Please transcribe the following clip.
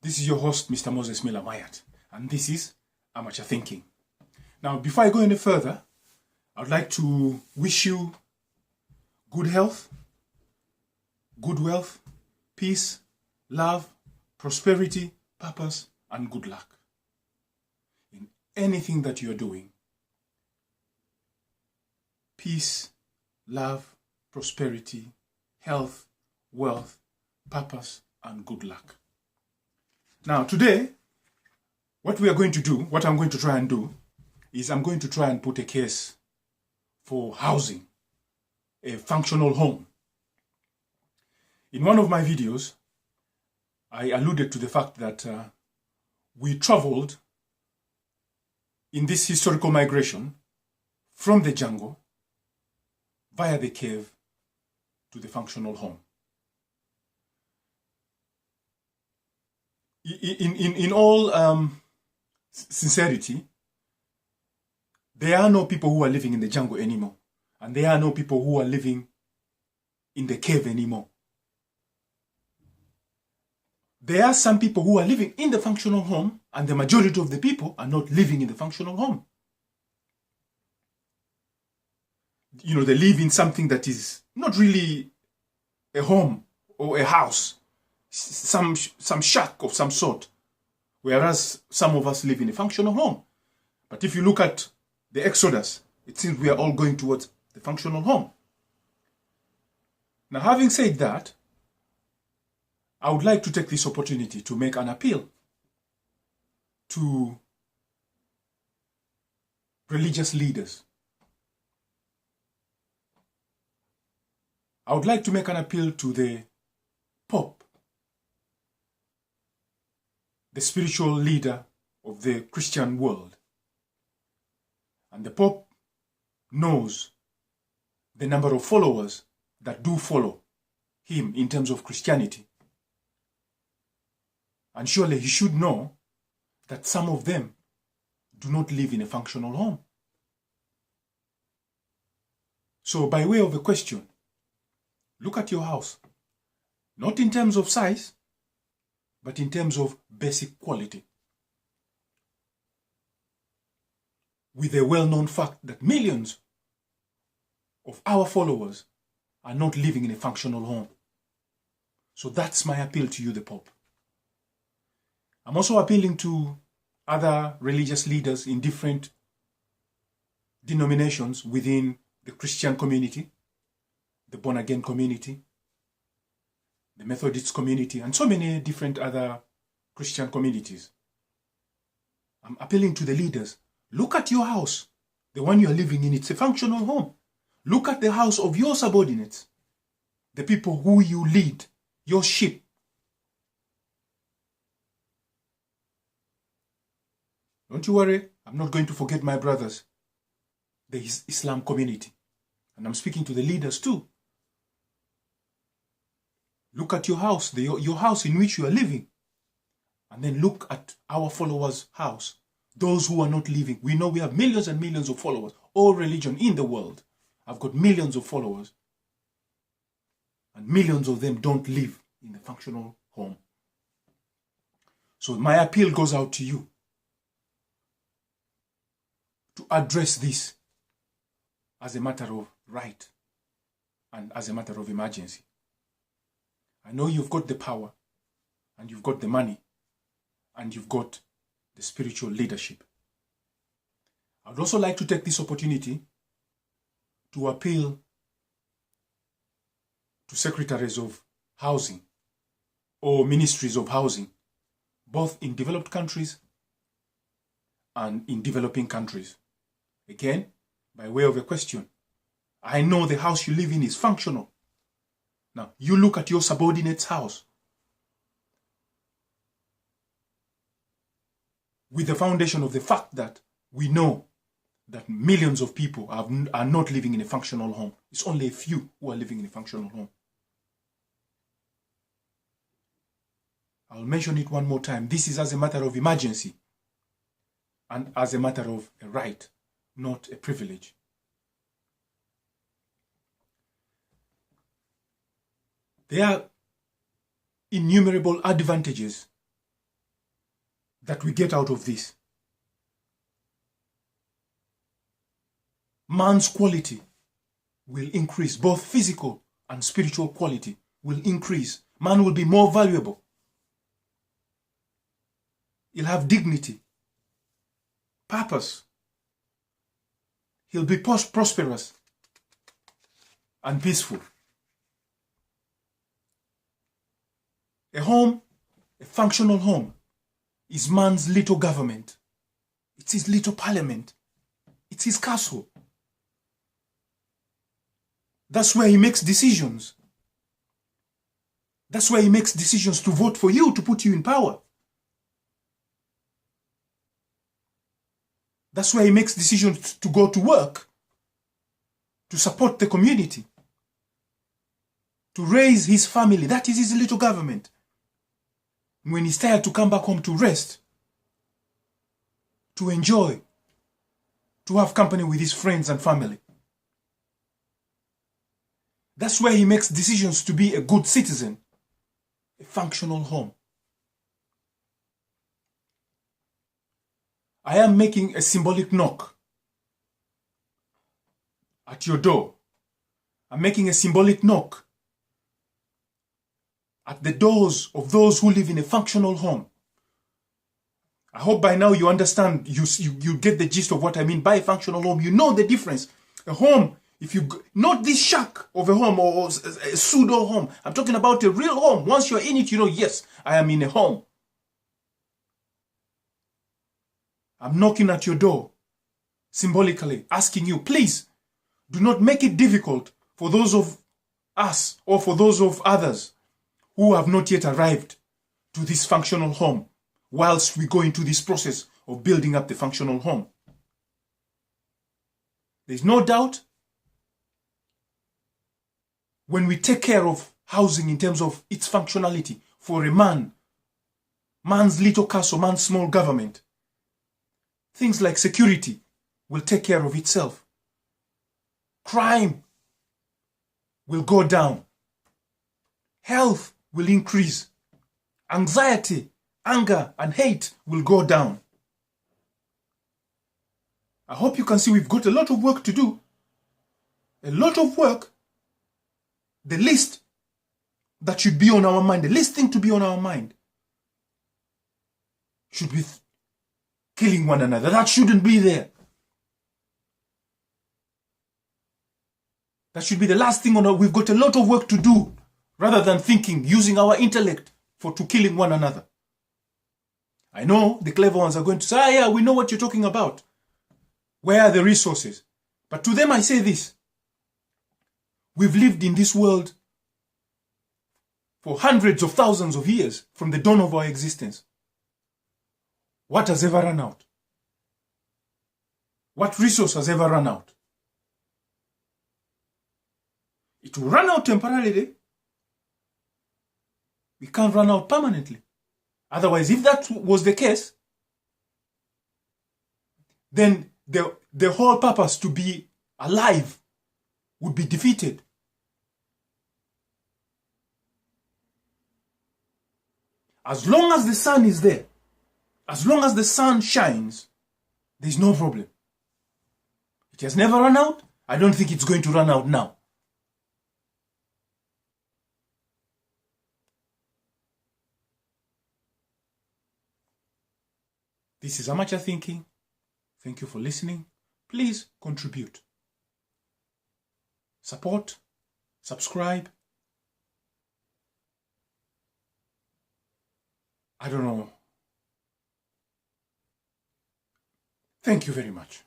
This is your host, Mr. Moses Miller Mayat, and this is Amateur Thinking. Now, before I go any further, I'd like to wish you good health, good wealth, peace, love, prosperity, purpose, and good luck in anything that you're doing. Peace, love, prosperity, health, wealth, purpose, and good luck. Now, today, what I'm going to try and do, is I'm going to try and put a case for housing, a functional home. In one of my videos, I alluded to the fact that we traveled in this historical migration from the jungle via the cave to the functional home. In all sincerity, there are no people who are living in the jungle anymore, and there are no people who are living in the cave anymore. There are some people who are living in the functional home, and the majority of the people are not living in the functional home. You know, they live in something that is not really a home or a house, some shack of some sort, whereas some of us live in a functional home. But if you look at the Exodus, it seems we are all going towards the functional home. Now, having said that, I would like to take this opportunity to make an appeal to religious leaders. I would like to make an appeal to the Pope, the spiritual leader of the Christian world. And the Pope knows the number of followers that do follow him in terms of Christianity. And surely he should know that some of them do not live in a functional home. So by way of a question, look at your house, not in terms of size, but in terms of basic quality. With a well-known fact that millions of our followers are not living in a functional home. So that's my appeal to you, the Pope. I'm also appealing to other religious leaders in different denominations within the Christian community, the born-again community, the Methodist community, and so many different other Christian communities. I'm appealing to the leaders. Look at your house, the one you are living in. It's a functional home. Look at the house of your subordinates, the people who you lead, your sheep. Don't you worry, I'm not going to forget my brothers, the Islam community. And I'm speaking to the leaders too. Look at your house, your house in which you are living. And then look at our followers' house. Those who are not living. We know we have millions and millions of followers. All religion in the world have got millions of followers. And millions of them don't live in the functional home. So my appeal goes out to you to address this as a matter of right and as a matter of emergency. I know you've got the power, and you've got the money, and you've got the spiritual leadership. I'd also like to take this opportunity to appeal to secretaries of housing or ministries of housing, both in developed countries and in developing countries. Again, by way of a question, I know the house you live in is functional. Now, you look at your subordinate's house with the foundation of the fact that we know that millions of people are not living in a functional home. It's only a few who are living in a functional home. I'll mention it one more time. This is as a matter of emergency and as a matter of a right, not a privilege. There are innumerable advantages that we get out of this. Man's quality will increase, both physical and spiritual quality will increase. Man will be more valuable. He'll have dignity, purpose. He'll be prosperous and peaceful. A home, a functional home, is man's little government. It's his little parliament. It's his castle. That's where he makes decisions. That's where he makes decisions to vote for you, to put you in power. That's where he makes decisions to go to work, to support the community, to raise his family. That is his little government. When he's tired, to come back home to rest, to enjoy, to have company with his friends and family. That's where he makes decisions to be a good citizen, a functional home. I am making a symbolic knock at your door. I'm making a symbolic knock at the doors of those who live in a functional home. I hope by now you understand, you get the gist of what I mean by a functional home. You know the difference. A home, not this shack of a home or a pseudo home. I'm talking about a real home. Once you're in it, you know, yes, I am in a home. I'm knocking at your door, symbolically, asking you, please, do not make it difficult for those of us or for those of others who have not yet arrived to this functional home, whilst we go into this process of building up the functional home. There's no doubt, when we take care of housing in terms of its functionality for a man's little castle, man's small government, things like security will take care of itself. Crime will go down. Health will increase. Anxiety, anger, and hate will go down. I hope you can see we've got a lot of work to do. A lot of work. The least that should be on our mind, the least thing to be on our mind, should be killing one another. That shouldn't be there. That should be the last thing on our... We've got a lot of work to do, rather than thinking, using our intellect to killing one another. I know the clever ones are going to say, yeah, we know what you're talking about. Where are the resources? But to them I say this. We've lived in this world for hundreds of thousands of years from the dawn of our existence. What has ever run out? What resource has ever run out? It will run out temporarily. We can't run out permanently. Otherwise, if that was the case, then the whole purpose to be alive would be defeated. As long as the sun is there, as long as the sun shines, there's no problem. It has never run out. I don't think it's going to run out now. This is Amateur Thinking. Thank you for listening. Please contribute. Support. Subscribe. I don't know. Thank you very much.